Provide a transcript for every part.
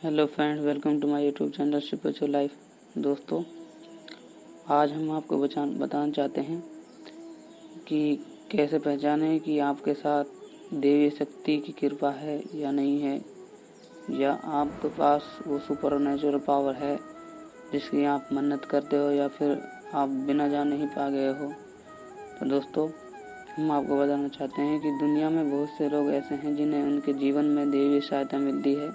Hello friends, welcome to my YouTube channel spiritual life. दोस्तों, आज हम आपको बताना चाहते हैं कि कैसे पहचानें कि आपके साथ देवी शक्ति की कृपा है या नहीं है, या आपके पास वो सुपर नेचुरल पावर है जिसकी आप मन्नत करते हो या फिर आप बिना जाने ही पा गए हो। तो दोस्तों, हम आपको बताना चाहते हैं कि दुनिया में बहुत से लोग ऐसे हैं जिन्हें उनके जीवन में देवी सहायता मिलती है।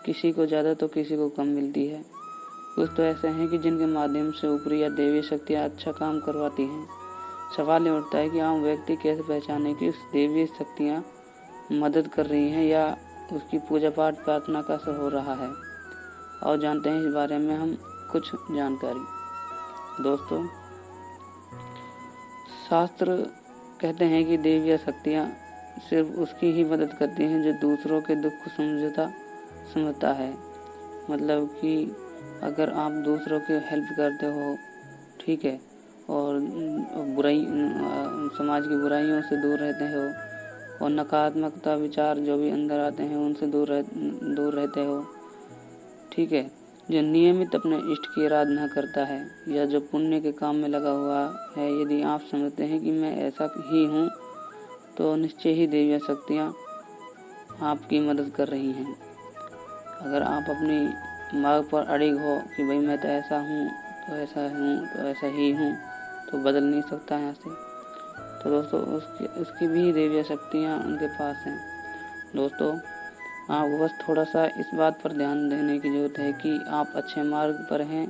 किसी को ज़्यादा तो किसी को कम मिलती है। कुछ तो ऐसे हैं कि जिनके माध्यम से ऊपरी या देवी शक्तियाँ अच्छा काम करवाती हैं। सवाल ये उठता है कि आम व्यक्ति कैसे पहचाने कि उस देवी शक्तियाँ मदद कर रही हैं या उसकी पूजा पाठ प्रार्थना का असर हो रहा है। और जानते हैं इस बारे में हम कुछ जानकारी। दोस्तों, शास्त्र कहते हैं कि देवी या शक्तियाँ सिर्फ उसकी ही मदद करती हैं जो दूसरों के दुख को समझता है। मतलब कि अगर आप दूसरों की हेल्प करते हो, ठीक है, और समाज की बुराइयों से दूर रहते हो और नकारात्मकता विचार जो भी अंदर आते हैं उनसे दूर रहते हो, ठीक है, जो नियमित अपने इष्ट की आराधना करता है या जो पुण्य के काम में लगा हुआ है, यदि आप समझते हैं कि मैं ऐसा ही हूँ तो निश्चय ही देवी शक्तियाँ आपकी मदद कर रही हैं। अगर आप अपनी मार्ग पर अड़िग हो कि भाई मैं तो ऐसा हूँ तो ऐसा ही हूँ, तो बदल नहीं सकता यहाँ से, तो दोस्तों उसकी भी देवी शक्तियाँ उनके पास हैं। दोस्तों, आपको बस थोड़ा सा इस बात पर ध्यान देने की ज़रूरत है कि आप अच्छे मार्ग पर हैं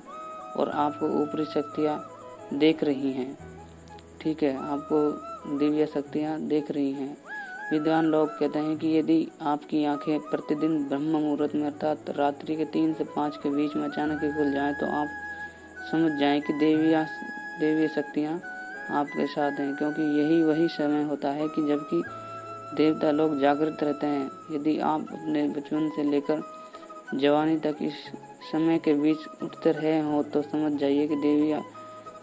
और आपको ऊपरी शक्तियाँ देख रही हैं। ठीक है, आपको दिव्य शक्तियाँ देख रही हैं। विद्वान लोग कहते हैं कि यदि आपकी आंखें प्रतिदिन ब्रह्म मुहूर्त में अर्थात रात्रि के 3 से 5 के बीच में अचानक ही खुल जाएं तो आप समझ जाएं कि देवी शक्तियाँ आपके साथ हैं, क्योंकि यही वही समय होता है कि जबकि देवता लोग जागृत रहते हैं। यदि आप अपने बचपन से लेकर जवानी तक इस समय के बीच उठते रहे हो तो समझ जाइए कि देवी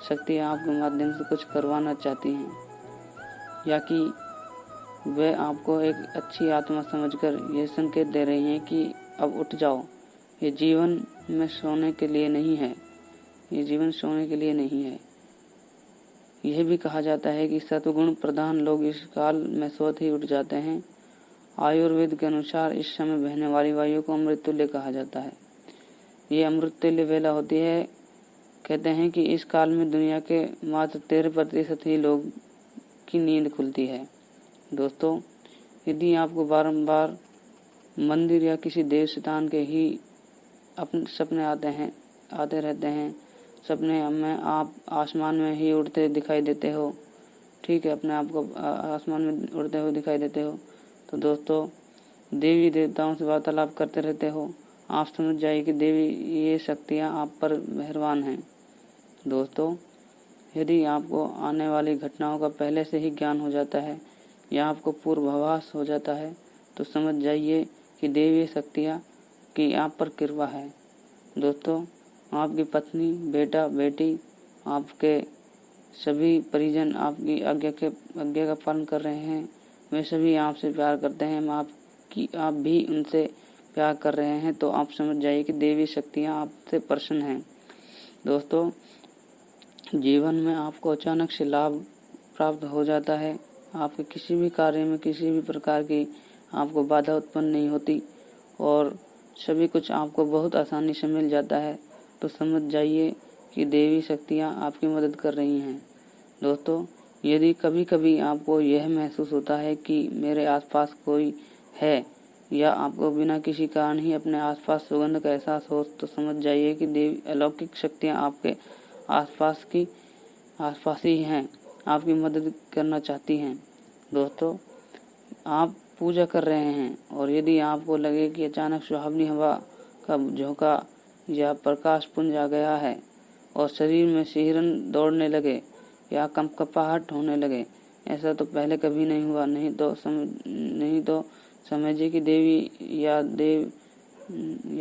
शक्तियाँ आपके माध्यम से कुछ करवाना चाहती हैं, या कि वे आपको एक अच्छी आत्मा समझकर यह संकेत दे रही हैं कि अब उठ जाओ, ये जीवन में सोने के लिए नहीं है, ये जीवन सोने के लिए नहीं है। यह भी कहा जाता है कि सत्वगुण प्रधान लोग इस काल में सोते ही उठ जाते हैं। आयुर्वेद के अनुसार इस समय बहने वाली वायु को अमृत तुल्य कहा जाता है। ये अमृत तुल्य वेला होती है। कहते हैं कि इस काल में दुनिया के मात्र 13% ही लोग की नींद खुलती है। दोस्तों, यदि आपको बारंबार मंदिर या किसी देव स्थान के ही अपने सपने आते रहते हैं, सपने में आप आसमान में ही उड़ते दिखाई देते हो, ठीक है, अपने आप को आसमान में उड़ते हुए दिखाई देते हो, तो दोस्तों देवी देवताओं से वार्तालाप करते रहते हो, आप समझ जाइए कि देवी ये शक्तियाँ आप पर मेहरबान हैं। दोस्तों, यदि आपको आने वाली घटनाओं का पहले से ही ज्ञान हो जाता है या आपको पूर्वाभास हो जाता है तो समझ जाइए कि देवी शक्तियाँ की आप पर कृपा है। दोस्तों, आपकी पत्नी, बेटा, बेटी, आपके सभी परिजन आपकी आज्ञा का पालन कर रहे हैं। वे सभी आपसे प्यार करते हैं, आप भी उनसे प्यार कर रहे हैं, तो आप समझ जाइए कि देवी शक्तियाँ आपसे प्रसन्न हैं। दोस्तों, जीवन में आपको अचानक से लाभ प्राप्त हो जाता है। आपके किसी भी कार्य में किसी भी प्रकार की आपको बाधा उत्पन्न नहीं होती और सभी कुछ आपको बहुत आसानी से मिल जाता है, तो समझ जाइए कि देवी शक्तियाँ आपकी मदद कर रही हैं। दोस्तों, यदि कभी कभी आपको यह महसूस होता है कि मेरे आसपास कोई है या आपको बिना किसी कारण ही अपने आसपास सुगंध का एहसास हो, तो समझ जाइए कि देवी अलौकिक शक्तियाँ आपके आसपास ही हैं, आपकी मदद करना चाहती हैं। दोस्तों, आप पूजा कर रहे हैं और यदि आपको लगे कि अचानक सुहावनी हवा का झोंका या प्रकाश पुंज आ गया है और शरीर में सिहरन दौड़ने लगे या कंपकपाहट होने लगे, ऐसा तो पहले कभी नहीं हुआ, नहीं तो समझिए कि देवी या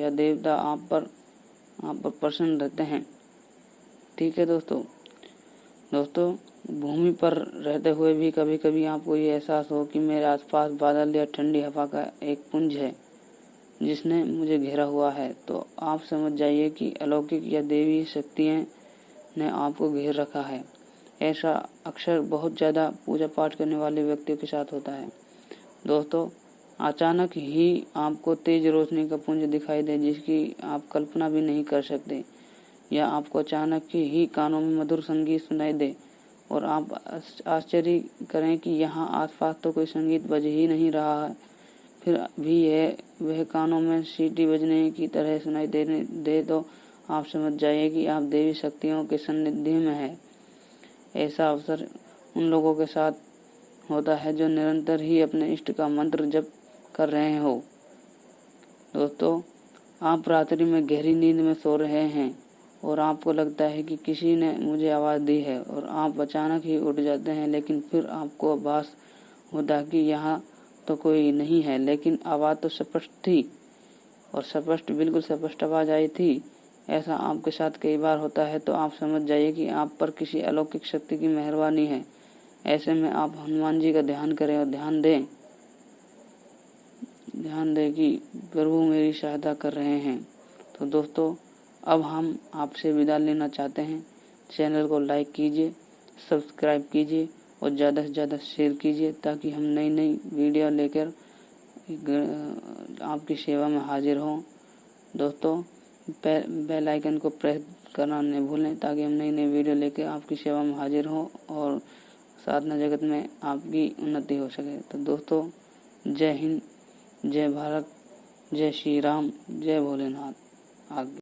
देवता आप पर प्रसन्न रहते हैं। ठीक है दोस्तों, भूमि पर रहते हुए भी कभी कभी आपको ये एहसास हो कि मेरे आसपास बादल या ठंडी हवा का एक पुंज है, जिसने मुझे घेरा हुआ है। तो आप समझ जाइए कि अलौकिक या देवी शक्तियाँ ने आपको घेर रखा है। ऐसा अक्सर बहुत ज़्यादा पूजा पाठ करने वाले व्यक्तियों के साथ होता है। दोस्तों, अचानक ही आपको तेज रोशनी का पुंज दिखाई दे जिसकी आप कल्पना भी नहीं कर सकते, या आपको अचानक ही कानों में मधुर संगीत सुनाई दे और आप आश्चर्य करें कि यहाँ आसपास तो कोई संगीत बज ही नहीं रहा है, फिर भी वह कानों में सीटी बजने की तरह सुनाई दे तो आप समझ जाइए कि आप देवी शक्तियों के सानिध्य में हैं। ऐसा अवसर उन लोगों के साथ होता है जो निरंतर ही अपने इष्ट का मंत्र जप कर रहे हो। दोस्तों, आप रात्रि में गहरी नींद में सो रहे हैं और आपको लगता है कि किसी ने मुझे आवाज़ दी है और आप अचानक ही उठ जाते हैं, लेकिन फिर आपको आभास होता कि यहाँ तो कोई नहीं है, लेकिन आवाज़ तो स्पष्ट थी और बिल्कुल स्पष्ट आवाज़ आई थी। ऐसा आपके साथ कई बार होता है तो आप समझ जाइए कि आप पर किसी अलौकिक शक्ति की मेहरबानी है। ऐसे में आप हनुमान जी का ध्यान करें और ध्यान दें कि प्रभु मेरी सहायता कर रहे हैं। तो दोस्तों, अब हम आपसे विदा लेना चाहते हैं। चैनल को लाइक कीजिए, सब्सक्राइब कीजिए और ज़्यादा से ज़्यादा शेयर कीजिए ताकि हम नई नई वीडियो लेकर आपकी सेवा में हाजिर हों। दोस्तों, बेल आइकन को प्रेस करना नहीं भूलें ताकि हम नई नई वीडियो लेकर आपकी सेवा में हाजिर हों और साधना जगत में आपकी उन्नति हो सके। तो दोस्तों, जय हिंद, जय भारत, जय श्री राम, जय भोलेनाथ। आगे